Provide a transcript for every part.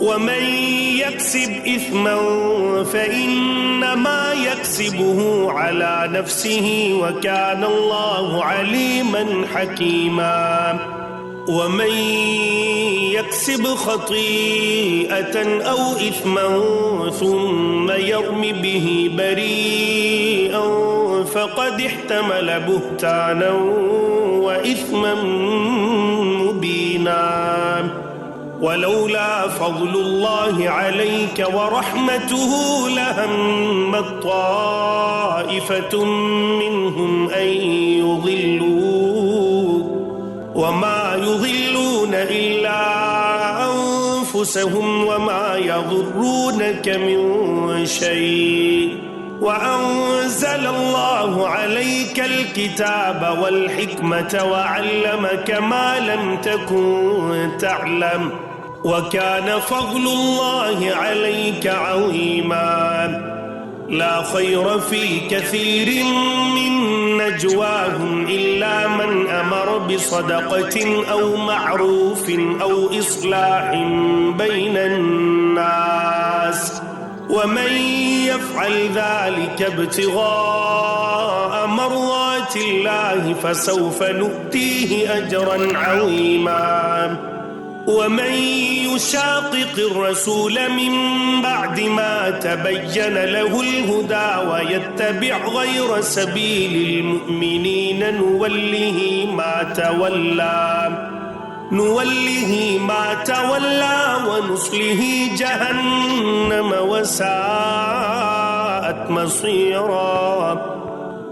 ومن يكسب إثما فإنما يكسبه على نفسه وكان الله عليما حكيما ومن يكسب خطيئة أو إثما ثم يرم به بريئا فقد احتمل بهتانا وإثما مبينا ولولا فضل الله عليك ورحمته لهمت طائفة منهم أن يضلوك وما يضلون إلا أنفسهم وما يضرونك من شيء وأنزل الله عليك الكتاب والحكمة وعلمك ما لم تكن تعلم وكان فضل الله عليك عظيما لا خير في كثير من نجواهم إلا من أمر بصدقة أو معروف أو إصلاح بين الناس ومن يفعل ذلك ابتغاء مرضات الله فسوف نؤتيه أجرا عظيما ومن يشاقق الرسول من بعد ما تبين له الهدى ويتبع غير سبيل المؤمنين نوله ما تولى ونصله جهنم وساءت مصيرا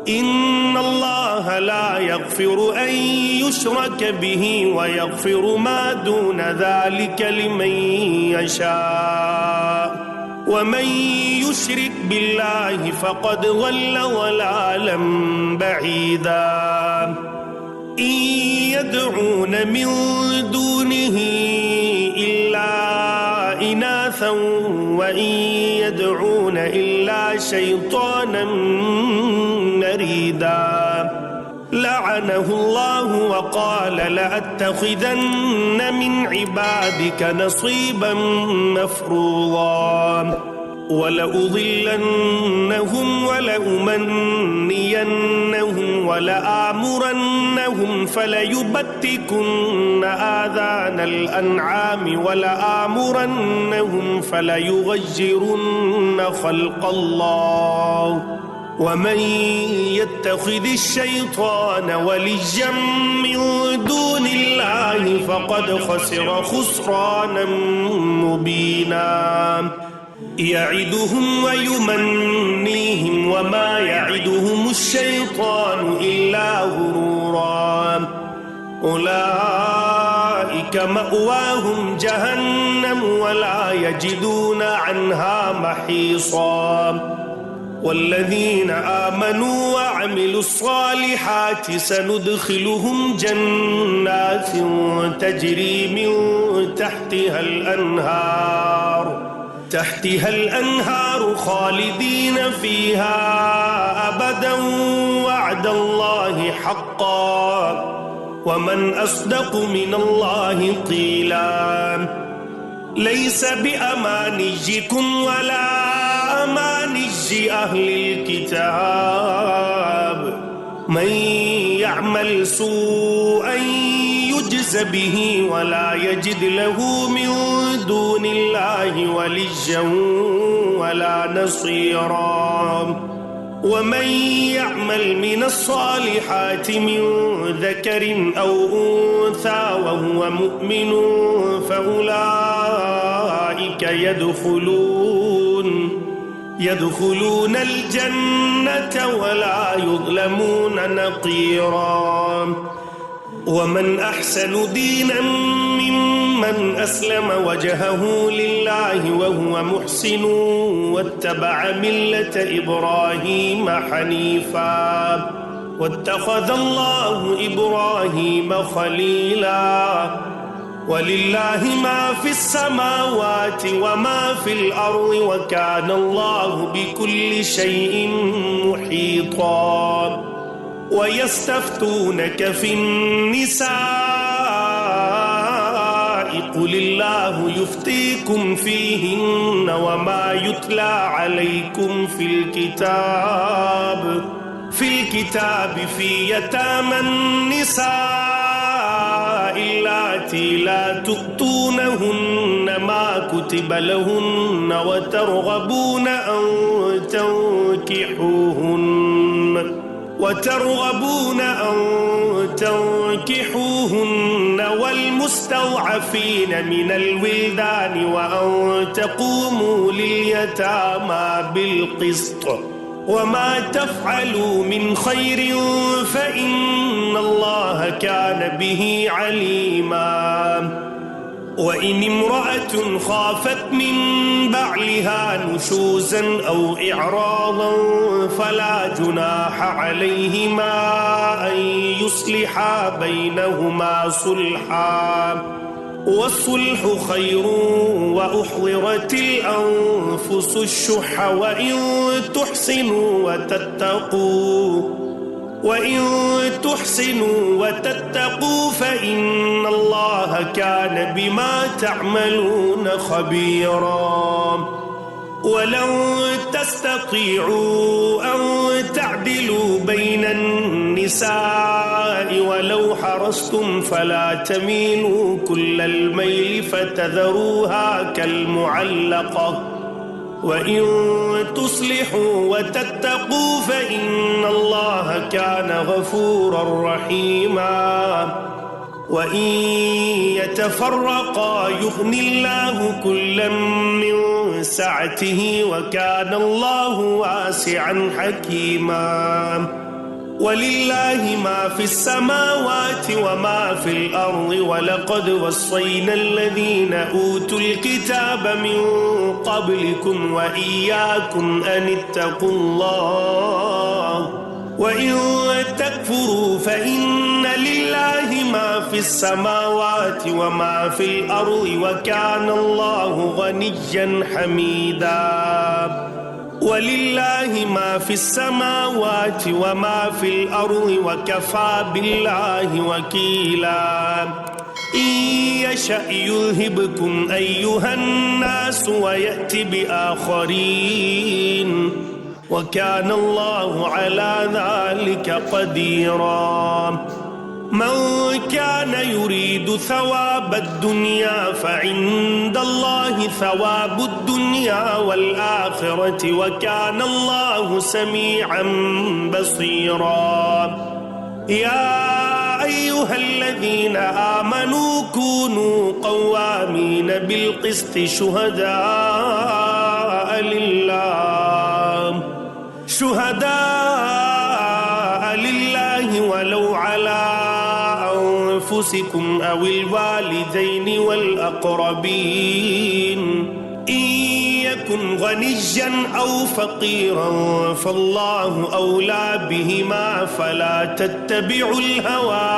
إن الله لا يغفر أن يشرك به ويغفر ما دون ذلك لمن يشاء ومن يشرك بالله فقد ضل ضلالا بعيدا إن يدعون من دونه إلا إناثا وإن يدعون إلا شيطانا مريدا لعنه الله وقال لأتخذن من عبادك نصيبا مفروضا ولأضلنهم ولأمنينهم ولآمرنهم فليبتكن آذان الأنعام ولآمرنهم فليغيرن خلق الله ومن يتخذ الشيطان وليا من دون الله فقد خسر خسرانا مبينا يعدهم ويمنيهم وما يعدهم الشيطان إلا غرورا أولئك مأواهم جهنم ولا يجدون عنها محيصا والذين آمنوا وعملوا الصالحات سندخلهم جنات تجري من تحتها الأنهار خالدين فيها أبدا وعد الله حقا ومن أصدق من الله قيلا ليس بأمانيكم ولا أماني أهل الكتاب من يعمل سوءا يجز به ولا يجد له من دون الله وليا ولا نصيرا ومن يعمل من الصالحات من ذكر أو أنثى وهو مؤمن فأولئك يدخلون الجنة ولا يظلمون نقيرا ومن أحسن دينا ممن أسلم وجهه لله وهو محسن واتبع ملة إبراهيم حنيفا واتخذ الله إبراهيم خليلا ولله ما في السماوات وما في الأرض وكان الله بكل شيء محيطا ويستفتونك في النساء قل الله يفتيكم فيهن وما يتلى عليكم في الكتاب في يتامى النساء اللاتي لا تؤتونهن ما كتب لهن وترغبون أن تنكحوهن والمستضعفين من الولدان وأن تقوموا لليتامى بالقسط وما تفعلوا من خير فإن الله كان به عليما. وإن امرأة خافت من بعلها نشوزا أو إعراضا فلا جناح عليهما أن يصلحا بينهما صلحا والصلح خير وأحضرت الأنفس الشح وإن تحسنوا وتتقوا فإن الله كان بما تعملون خبيرا. ولن تستطيعوا أن تعدلوا بين النساء ولو حرصتم فلا تميلوا كل الميل فتذروها كالمعلقة وإن تصلحوا وتتقوا فإن الله كان غفورا رحيما. وإن يتفرقا يغني الله كلا من سعته وكان الله واسعا حكيما. ولله ما في السماوات وما في الأرض ولقد وصينا الذين أوتوا الكتاب من قبلكم وإياكم أن اتقوا الله وإن تكفروا فإن لله ما في السماوات وما في الأرض وكان الله غنيا حميدا. ولله ما في السماوات وما في الأرض وكفى بالله وكيلا. إن يشأ يذهبكم أيها الناس ويأتي بآخرين وكان الله على ذلك قديرا. من كان يريد ثواب الدنيا فعند الله ثواب الدنيا والآخرة وكان الله سميعا بصيرا. يا أيها الذين آمنوا كونوا قوامين بالقسط شهداء لله ولو على أنفسكم أو الوالدين والأقربين إن يكن غنيا أو فقيرا فالله أولى بهما فلا تتبعوا الهوى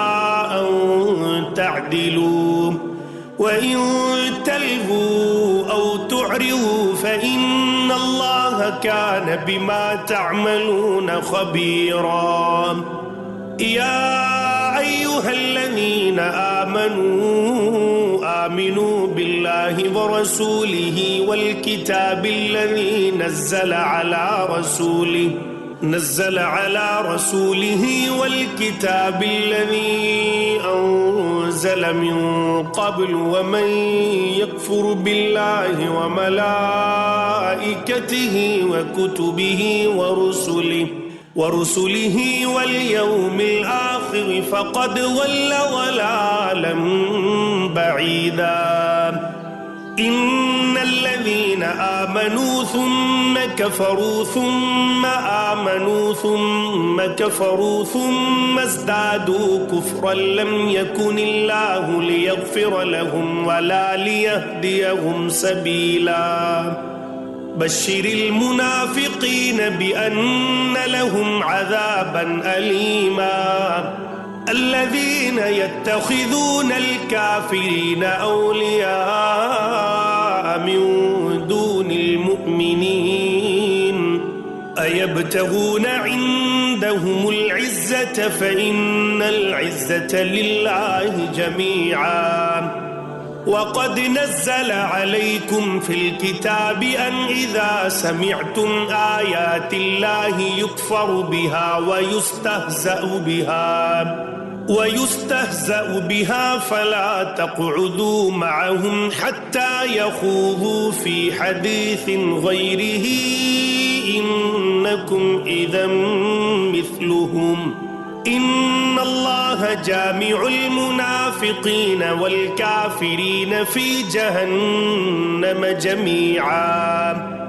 أن تعدلوا وإن تلهوا أو تعرضوا فإن الله كان بما تعملون خبيرا. يا أيها الذين آمنوا بالله ورسوله والكتاب الذي نزل على رسوله والكتاب الذي أنزل من قبل ومن يكفر بالله وملائكته وكتبه ورسله واليوم الآخر فقد ضل ضلالا بعيدا. إن الذين آمنوا ثم كفروا ثم آمنوا ثم كفروا ثم ازدادوا كفرا لم يكن الله ليغفر لهم ولا ليهديهم سبيلا. بشر المنافقين بأن لهم عذابا أليما. الذين يتخذون الكافرين أولياء من دون المؤمنين أيبتغون عندهم العزة فإن العزة لله جميعا. وقد نزل عليكم في الكتاب أن إذا سمعتم آيات الله يكفر بها ويستهزأ بها فلا تقعدوا معهم حتى يخوضوا في حديث غيره إنكم إذا مثلهم إن الله جامع المنافقين والكافرين في جهنم جميعا